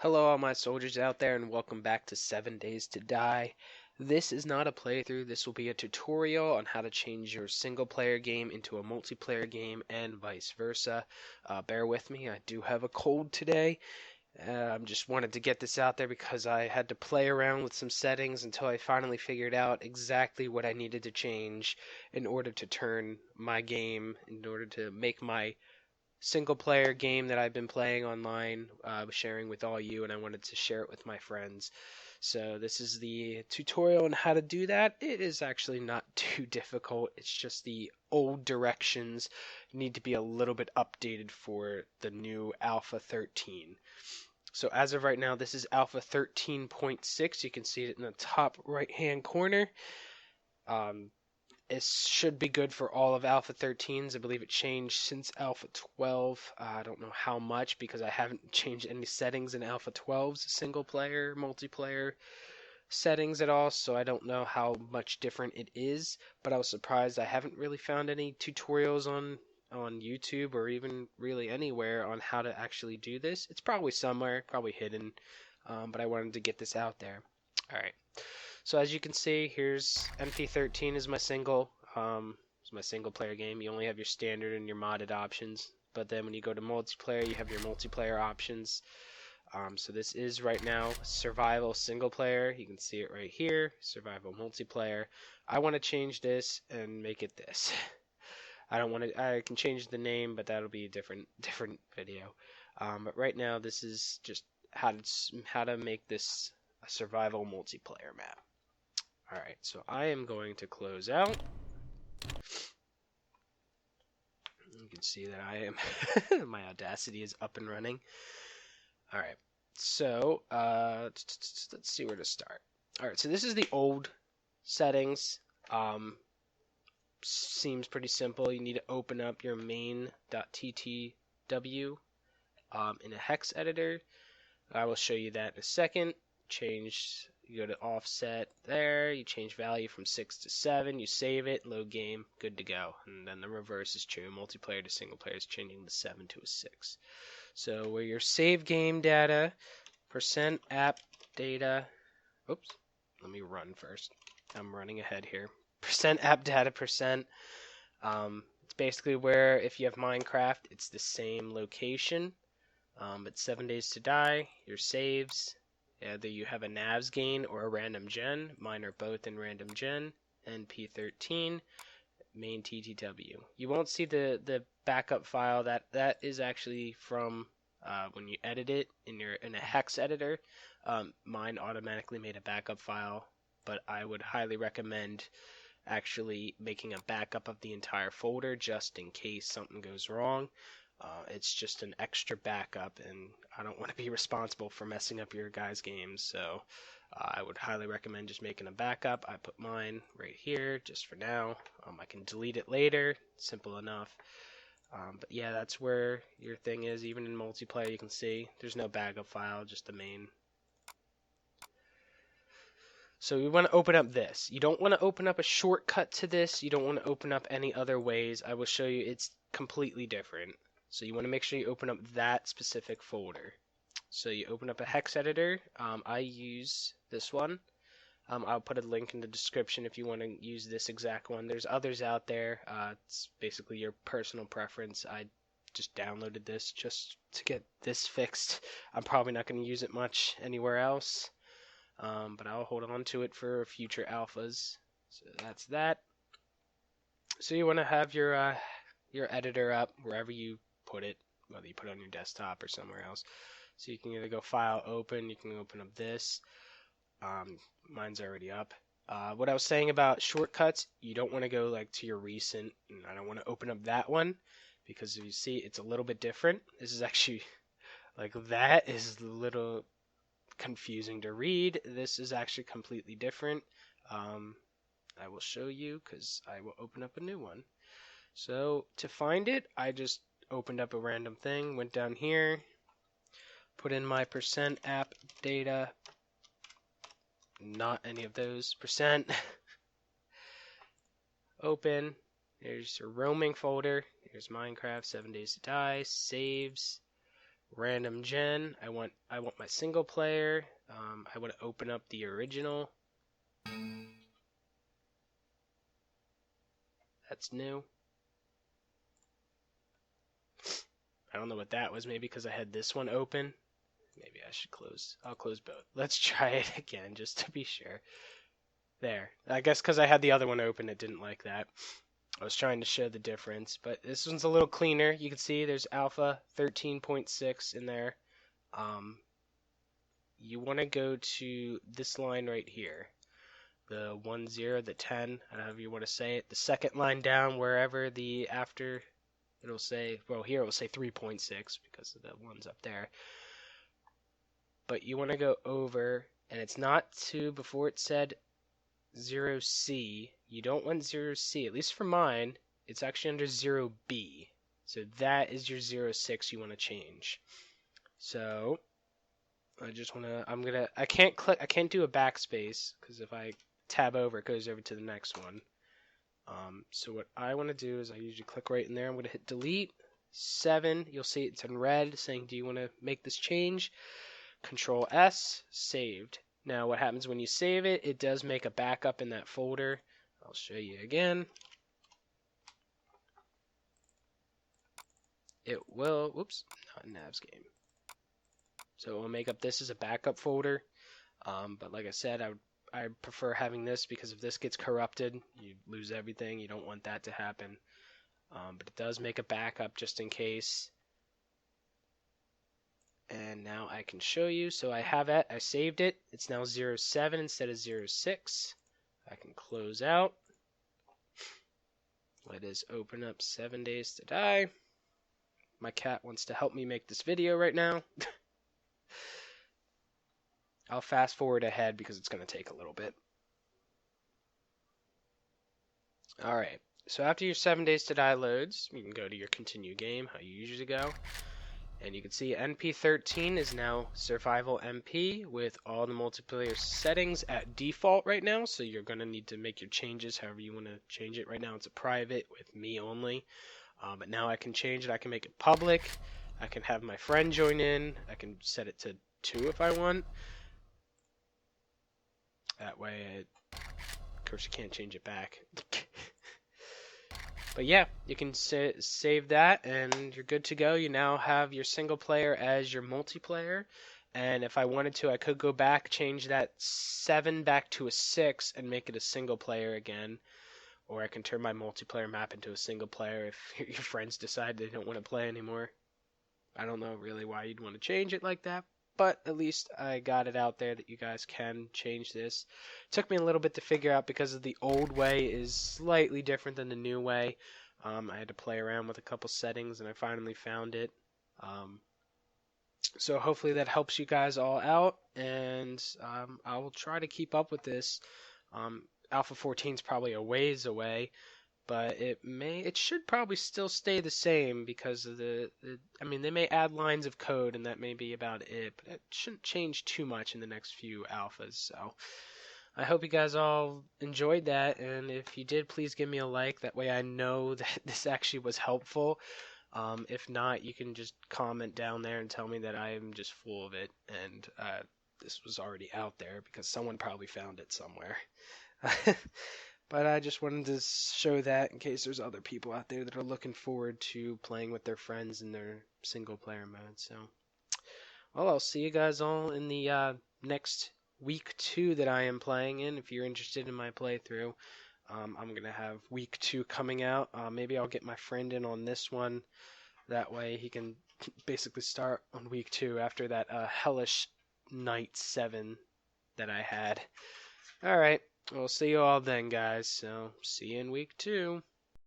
Hello, all my soldiers out there, and welcome back to 7 Days to Die. This is not a playthrough, this will be a tutorial on how to change your single player game into a multiplayer game and vice versa. Bear with me, I do have a cold today. I just wanted to get this out there because I had to play around with some settings until I finally figured out exactly what I needed to change in order to turn my game, in order to make my single player game that I've been playing online, sharing with all you, and I wanted to share it with my friends. So this is the tutorial on how to do that. It is actually not too difficult. It's just the old directions need to be a little bit updated for the new Alpha 13. So as of right now, this is Alpha 13.6. You can see it in the top right hand corner. It should be good for all of Alpha 13s. I believe it changed since Alpha 12. I don't know how much because I haven't changed any settings in Alpha 12's single player, multiplayer settings at all, so I don't know how much different it is. But I was surprised I haven't really found any tutorials on YouTube or even really anywhere on how to actually do this. It's probably somewhere, probably hidden, but I wanted to get this out there. Alright. So as you can see, here's NP13 is my single player game. You only have your standard and your modded options, but then when you go to multiplayer, you have your multiplayer options. So this is right now survival single player. You can see it right here, survival multiplayer. I want to change this and make it this. I don't want to. I can change the name, but that'll be a different video. But right now, this is just how to make this a survival multiplayer map. Alright, so I am going to close out. You can see that I am, my Audacity is up and running. Alright, so let's see where to start. Alright, so this is the old settings. Seems pretty simple. You need to open up your main.ttw in a hex editor. I will show you that in a second. You go to offset there, you change value from 6 to 7, you save it, load game, good to go. And then the reverse is true, multiplayer to single player is changing the 7 to a 6. So where your save game data, %app data, oops, let me run first. I'm running ahead here. %app data %, it's basically where if you have Minecraft, it's the same location. But 7 Days to Die, your saves, either you have a navs gain or a random gen. Mine are both in random gen. NP13, main TTW. You won't see the backup file. That is actually from when you edit it in a hex editor. Mine automatically made a backup file, but I would highly recommend actually making a backup of the entire folder just in case something goes wrong. It's just an extra backup, and I don't want to be responsible for messing up your guys' games, so I would highly recommend just making a backup. I put mine right here just for now. I can delete it later, simple enough. But yeah, that's where your thing is. Even in multiplayer, you can see there's no backup file, just the main. So we want to open up this. You don't want to open up a shortcut to this. You don't want to open up any other ways. I will show you it's completely different. So you want to make sure you open up that specific folder. So you open up a hex editor. I use this one. I'll put a link in the description if you want to use this exact one. There's others out there. It's basically your personal preference. I just downloaded this just to get this fixed. I'm probably not going to use it much anywhere else. But I'll hold on to it for future alphas. So that's that. So you want to have your editor up wherever you put it, whether you put it on your desktop or somewhere else. So you can either go File, Open. You can open up this. Mine's already up. What I was saying about shortcuts, you don't want to go like to your recent, and I don't want to open up that one because if you see, it's a little bit different. This is actually like that is a little confusing to read. This is actually completely different. I will show you because I will open up a new one. So to find it, I just opened up a random thing, went down here, put in my %app data, not any of those, open, there's your roaming folder, here's Minecraft, 7 Days to Die, saves, random gen. I want my single player. I want to open up the original. That's new. I don't know what that was. Maybe because I had this one open. Maybe I should close. I'll close both. Let's try it again just to be sure. There. I guess because I had the other one open, it didn't like that. I was trying to show the difference, but this one's a little cleaner. You can see there's alpha 13.6 in there. You want to go to this line right here. The 10, the 10, however you want to say it. The second line down, wherever the after, it'll say, well, here it will say 3.6 because of the ones up there. But you want to go over, and it's not to, before it said 0C, you don't want 0C, at least for mine, it's actually under 0B. So that is your 06 you want to change. So I just want to, I can't do a backspace because if I tab over, it goes over to the next one. So what I want to do is I usually click right in there. I'm going to hit delete 7. You'll see it's in red saying, do you want to make this change? Control S, saved. Now what happens when you save it, it does make a backup in that folder. I'll show you again. It will, whoops, not Nav's game. So it will make up this as a backup folder. But like I said, I prefer having this because if this gets corrupted, you lose everything. You don't want that to happen. But it does make a backup just in case. And now I can show you. So I have it. I saved it. It's now 07 instead of 06. I can close out. Let us open up 7 Days to Die. My cat wants to help me make this video right now. I'll fast forward ahead because it's going to take a little bit. Alright, so after your 7 Days to Die loads, you can go to your continue game, how you usually go. And you can see NP13 is now Survival MP with all the multiplayer settings at default right now. So you're going to need to make your changes however you want to change it. Right now it's a private with me only. But now I can change it. I can make it public. I can have my friend join in. I can set it to 2 if I want. That way, of course you can't change it back. But yeah, you can save that and you're good to go. You now have your single player as your multiplayer. And if I wanted to, I could go back, change that 7 back to a 6 and make it a single player again. Or I can turn my multiplayer map into a single player if your friends decide they don't want to play anymore. I don't know really why you'd want to change it like that. But at least I got it out there that you guys can change this. It took me a little bit to figure out because of the old way is slightly different than the new way. I had to play around with a couple settings and I finally found it. So hopefully that helps you guys all out. And I will try to keep up with this. Alpha 14 is probably a ways away. But it should probably still stay the same because of I mean, they may add lines of code and that may be about it, but it shouldn't change too much in the next few alphas. So I hope you guys all enjoyed that, and if you did, please give me a like. That way I know that this actually was helpful. If not, you can just comment down there and tell me that I am just full of it and this was already out there because someone probably found it somewhere. But I just wanted to show that in case there's other people out there that are looking forward to playing with their friends in their single player mode. So, well, I'll see you guys all in the next week 2 that I am playing in. If you're interested in my playthrough, I'm going to have week 2 coming out. Maybe I'll get my friend in on this one. That way he can basically start on week 2 after that hellish night 7 that I had. Alright. We'll see you all then, guys. So, see you in week 2.